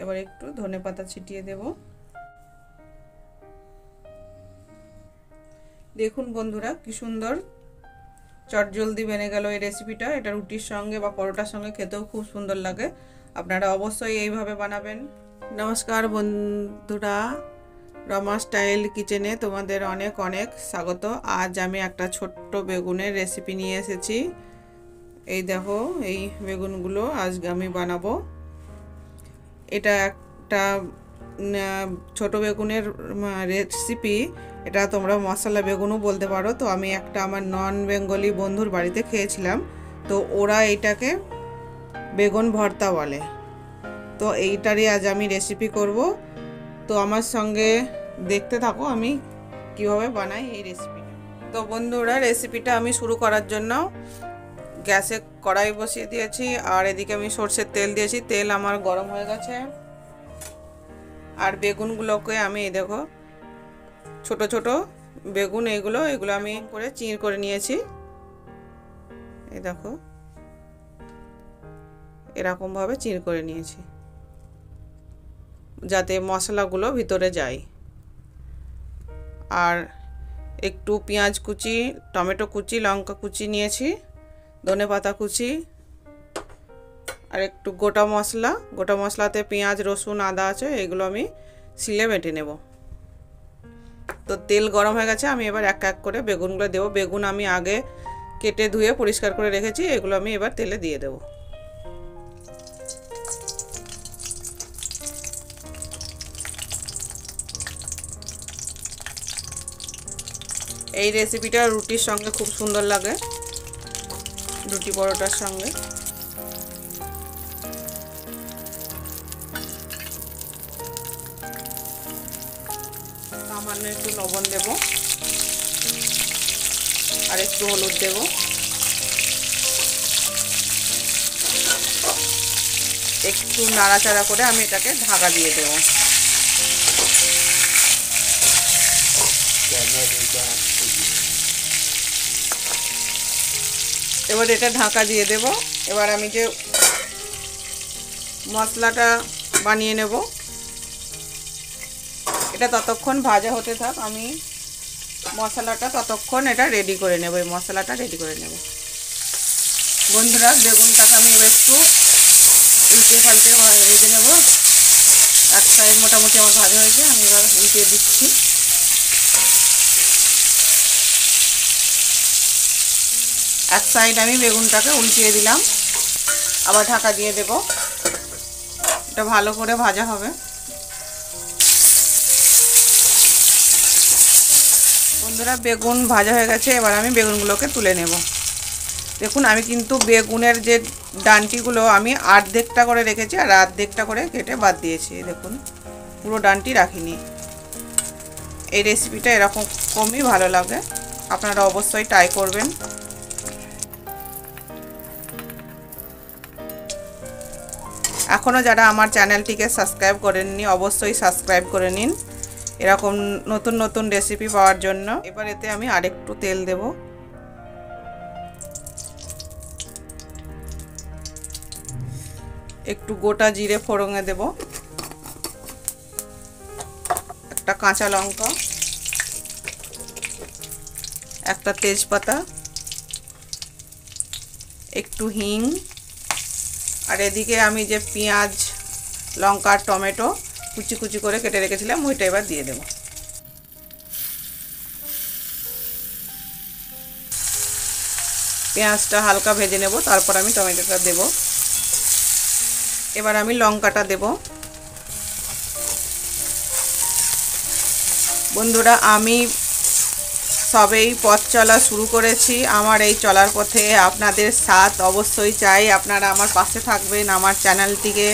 এবার একটু ধনেপাতা ছিটিয়ে দেব। দেখুন বন্ধুরা কি সুন্দর চটজলদি বেনে গেল এই রেসিপিটা। এটা রুটির সঙ্গে বা পরোটার সঙ্গে খেতেও খুব সুন্দর লাগে। আপনারা অবশ্যই এইভাবে বানাবেন। নমস্কার বন্ধুরা, রমা স্টাইল কিচেনে তোমাদের অনেক অনেক স্বাগত। আজ আমি একটা ছোট্ট বেগুনের রেসিপি নিয়ে এসেছি। এই দেখো, এই বেগুনগুলো আজকে আমি বানাবো। এটা একটা ছোট বেগুনের রেসিপি। এটা তোমরা মশলা বেগুনও বলতে পারো। তো আমি একটা আমার নন বেঙ্গলি বন্ধুর বাড়িতে খেয়েছিলাম, তো ওরা এইটাকে বেগুন ভর্তা বলে। তো এইটারই আজ আমি রেসিপি করব। তো আমার সঙ্গে দেখতে থাকো আমি কিভাবে বানাই এই রেসিপিটা। তো বন্ধুরা, রেসিপিটা আমি শুরু করার জন্য গ্যাসে কড়াই বসিয়ে দিয়েছি, আর এদিকে আমি সরষের তেল দিয়েছি। তেল আমার গরম হয়ে গেছে। আর বেগুনগুলোকে আমি এই দেখো, ছোট ছোট বেগুন এগুলো আমি করে চিঁড় করে নিয়েছি। এই দেখো, এরকম ভাবে চিঁড় করে নিয়েছি যাতে মশলাগুলো ভিতরে যায়। আর একটু পেঁয়াজ কুচি, টমেটো কুচি, লঙ্কা কুচি নিয়েছি, ধনেপাতা কুচি, আর একটু গোটা মশলাতে পেঁয়াজ, রসুন, আদা আছে, এগুলো আমি শিলে বেটে নেব। তো তেল গরম হয়ে গেছে, আমি এবার এক এক করে বেগুনগুলো দেবো। বেগুন আমি আগে কেটে ধুয়ে পরিষ্কার করে রেখেছি, এগুলো আমি এবার তেলে দিয়ে দেবো। এই রেসিপিটা রুটির সঙ্গে খুব সুন্দর লাগে, রুটি পরোটার সঙ্গে। সামান্য একটু লবণ দেব, আর একটু হলুদ দেব। একটু নাড়াচাড়া করে আমি এটাকে ঢাকা দিয়ে দেব। এবার এটা ঢাকা দিয়ে দেব। এবার আমি যে মশলাটা বানিয়ে নেব, এটা ততক্ষণ ভাজা হতে থাক। আমি মশলাটা ততক্ষণ এটা রেডি করে নেব। এই মশলাটা রেডি করে নেব। বন্ধুরা, বেগুনটাকে আমি এবার একটু উল্টে পাল্টে ভেজে নেব। এক সাইড মোটামুটি আমার ভাজা হয়েছে, আমি এবার উল্টে দিচ্ছি। এক সাইড আমি বেগুনটাকে উল্টিয়ে দিলাম, আবার ঢাকা দিয়ে দেব। এটা ভালো করে ভাজা হবে। বন্ধুরা, বেগুন ভাজা হয়ে গেছে, এবার আমি বেগুনগুলোকে তুলে নেব। দেখুন, আমি কিন্তু বেগুনের যে ডান্টিগুলো আমি অর্ধেকটা করে রেখেছি, আর অর্ধেকটা করে কেটে বাদ দিয়েছি। দেখুন, পুরো ডান্টি রাখিনি। এই রেসিপিটা এরকম কমই ভালো লাগে, আপনারা অবশ্যই ট্রাই করবেন। এখনও যারা আমার চ্যানেলটিকে সাবস্ক্রাইব করেননি, অবশ্যই সাবস্ক্রাইব করে নিন এরকম নতুন নতুন রেসিপি পাওয়ার জন্য। এবার এতে আমি আরেকটু তেল দেব। একটু গোটা জিরে ফোড়নে দেব, একটা কাঁচা লঙ্কা, একটা তেজপাতা, একটু হিং, আর এদিকে আমি যে পেঁয়াজ, লঙ্কা, টমেটো কুচি কুচি করে কেটে রেখেছিলাম, ওইটা এবার দিয়ে দেব। পেঁয়াজটা হালকা ভেজে নেব, তারপর আমি টমেটোটা দেব। এবার আমি লঙ্কাটা দেব। বন্ধুরা, আমি সবেই পথ চলা শুরু করেছি। আমার এই চলার পথে আপনাদের সাথ অবশ্যই চাই। আপনারা আমার পাশে থাকবেন, আমার চ্যানেলটিকে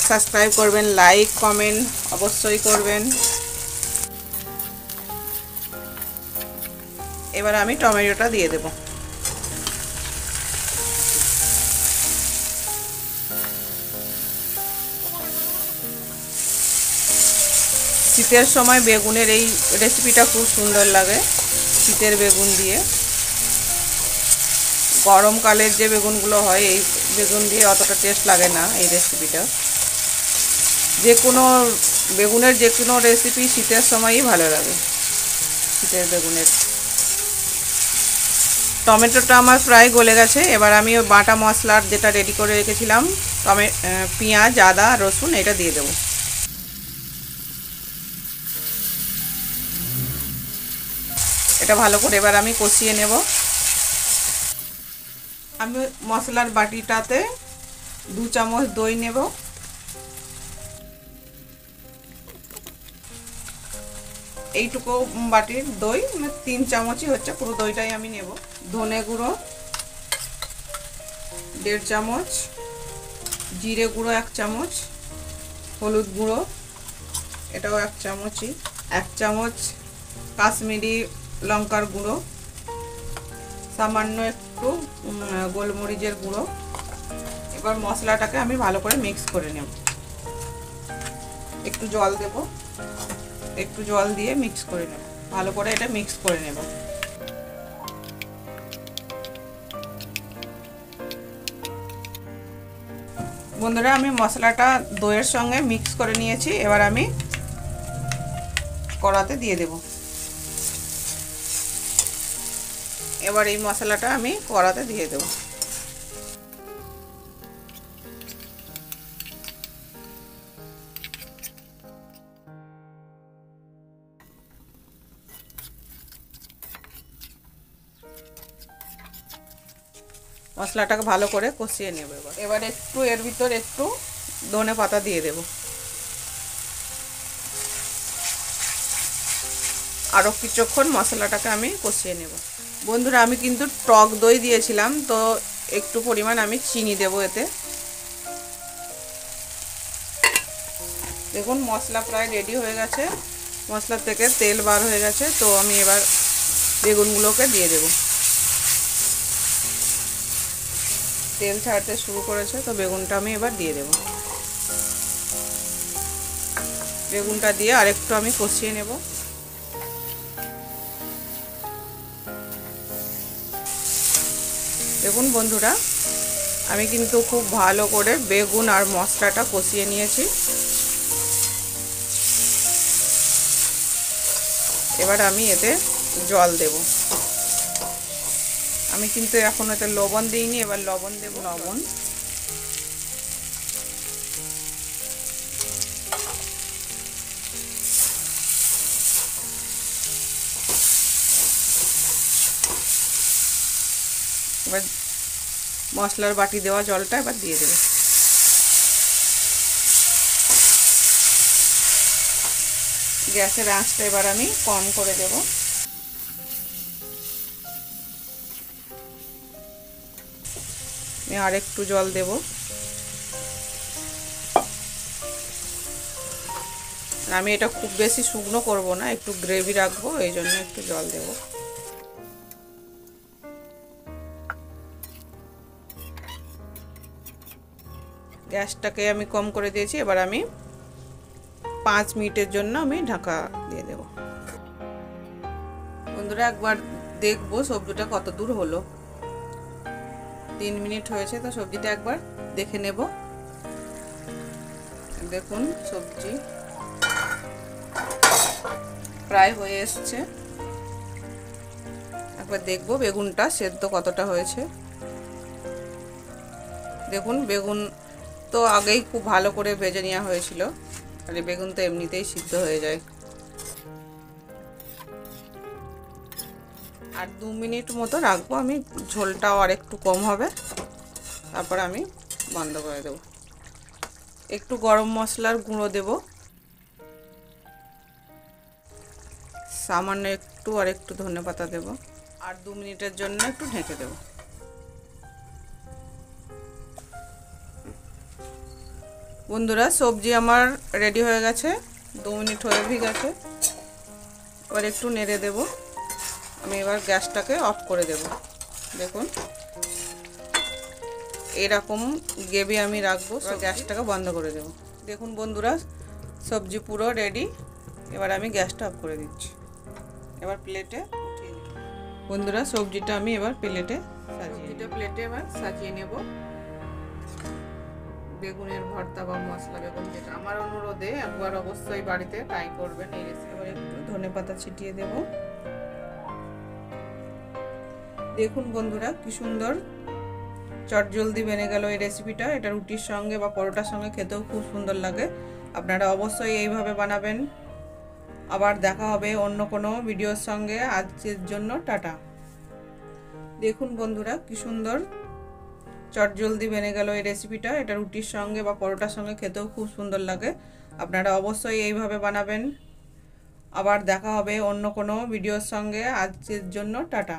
সাবস্ক্রাইব করবেন, লাইক কমেন্ট অবশ্যই করবেন। এবার আমি টমেটোটা দিয়ে দেব। শীতের সময় বেগুনের এই রেসিপিটা খুব সুন্দর লাগে, শীতের বেগুন দিয়ে। গরমকালের যে বেগুনগুলো হয়, এই বেগুন দিয়ে অতটা টেস্ট লাগে না এই রেসিপিটা। যে কোনো বেগুনের যে কোনো রেসিপি শীতের সময়ই ভালো লাগে, শীতের বেগুনের। টমেটোটা আমার প্রায় গলে গেছে। এবার আমি ওই বাটা মশলার যেটা রেডি করে রেখেছিলাম, পেঁয়াজ, আদা, রসুন, এটা দিয়ে দেবো। এটা ভালো করে এবার আমি কষিয়ে নেব। আমি মশলার বাটিটাতে 2 চামচ দই নেব। এইটুকু বাটির দই 3 চামচই হচ্ছে, পুরো দইটাই আমি নেব। ধনে গুঁড়ো 1.5 চামচ, জিরে গুঁড়ো 1 চামচ, হলুদ গুঁড়ো এটাও 1 চামচই, 1 চামচ কাশ্মীরি লঙ্কার গুঁড়ো, সামান্য একটু গোলমরিচের গুঁড়ো। এবার মশলাটাকে আমি ভালো করে মিক্স করে নেব। একটু জল দেব, একটু জল দিয়ে মিক্স করে নেব, ভালো করে এটা মিক্স করে নেব। বন্ধুরা, আমি মশলাটা দইয়ের সঙ্গে মিক্স করে নিয়েছি। এবার আমি কড়াতে দিয়ে দেব। এবার এই মশলাটা আমি কড়াতে দিয়ে দেব। মশলাটাকে ভালো করে কষিয়ে নেব। এবার একটু এর ভিতর একটু ধনে পাতা দিয়ে দেব। আরও কিছুক্ষণ মশলাটাকে আমি কষিয়ে নেব। বন্ধুরা, আমি কিন্তু টক দই দিয়েছিলাম, তো একটু পরিমাণ আমি চিনি দেব এতে। দেখুন মশলা প্রায় রেডি হয়ে গেছে, মশলা থেকে তেল বার হয়ে গেছে। তো আমি এবার বেগুনগুলোকে দিয়ে দেব। তেল ছাড়তে শুরু করেছে, তো বেগুনটা আমি এবার দিয়ে দেব। বেগুনটা দিয়ে আরেকটু আমি কষিয়ে নেব। দেখুন বন্ধুরা, আমি কিন্তু খুব ভালো করে বেগুন আর মশলাটা কষিয়ে নিয়েছি। এবার আমি এতে জল দেব। আমি কিন্তু এখন এতে লবণ দিইনি, এবার লবণ দেব। লবণ, এবার মশলার বাটি দেওয়া জলটা এবার দিয়ে দেব। গ্যাসের আঁচটা এবার আমি কম করে দেব। আমি আর একটু জল দেব। আমি এটা খুব বেশি শুকনো করব না, একটু গ্রেভি রাখবো, এই জন্য একটু জল দেব। গ্যাসটাকে আমি কম করে দিয়েছি। এবার আমি 5 মিনিটের জন্য আমি ঢাকা দিয়ে দেব। বন্ধুরা, একবার দেখবো সবজিটা কত দূর হলো। 3 মিনিট হয়েছে, তো সবজিটা একবার দেখে নেব। দেখুন সবজি প্রায় হয়ে এসছে। একবার দেখবো বেগুনটা সেদ্ধ কতটা হয়েছে। দেখুন বেগুন তো আগেই খুব ভালো করে ভেজে নেওয়া হয়েছিল, আর বেগুন তো এমনিতেই সিদ্ধ হয়ে যায়। আর 2 মিনিট মতো রাখবো আমি, ঝোলটাও আর একটু কম হবে, তারপর আমি বন্ধ করে দেব। একটু গরম মশলার গুঁড়ো দেব, সামান্য একটু, আর একটু ধনেপাতা দেব, আর 2 মিনিটের জন্য একটু ঢেকে দেব। বন্ধুরা, সবজি আমার রেডি হয়ে গেছে, 2 মিনিট হয়ে গেছে। এবার একটু নেড়ে দেব। আমি এবার গ্যাসটাকে অফ করে দেব। দেখুন এরকম গ্রেভি আমি রাখবো, গ্যাসটাকে বন্ধ করে দেব। দেখুন বন্ধুরা, সবজি পুরো রেডি। এবার আমি গ্যাসটা অফ করে দিচ্ছি। এবার প্লেটে উঠিয়ে নেব। বন্ধুরা, সবজিটা আমি এবার প্লেটে এবার সাজিয়ে নেব। বেগুনের ভর্তা বা মশলা বেগুন, যেটা আমার অনুরোধে একবার অবশ্যই বাড়িতে ট্রাই করবেন এই রেসিপি। এবার একটু ধনেপাতা ছিটিয়ে দেব। দেখুন বন্ধুরা কি সুন্দর চটজলদি বেনে গেল এই রেসিপিটা। এটা রুটির সঙ্গে বা পরোটার সঙ্গে খেতেও খুব সুন্দর লাগে। আপনারা অবশ্যই এইভাবে বানাবেন। আবার দেখা হবে অন্য কোনো ভিডিওর সঙ্গে। আজকের জন্য টাটা। দেখুন বন্ধুরা কি সুন্দর চটজলদি বেনে গেল এই রেসিপিটা। এটা রুটির সঙ্গে বা পরোটার সঙ্গে খেতেও খুব সুন্দর লাগে। আপনারা অবশ্যই এইভাবে বানাবেন। আবার দেখা হবে অন্য কোনো ভিডিওর সঙ্গে। আজকের জন্য টাটা।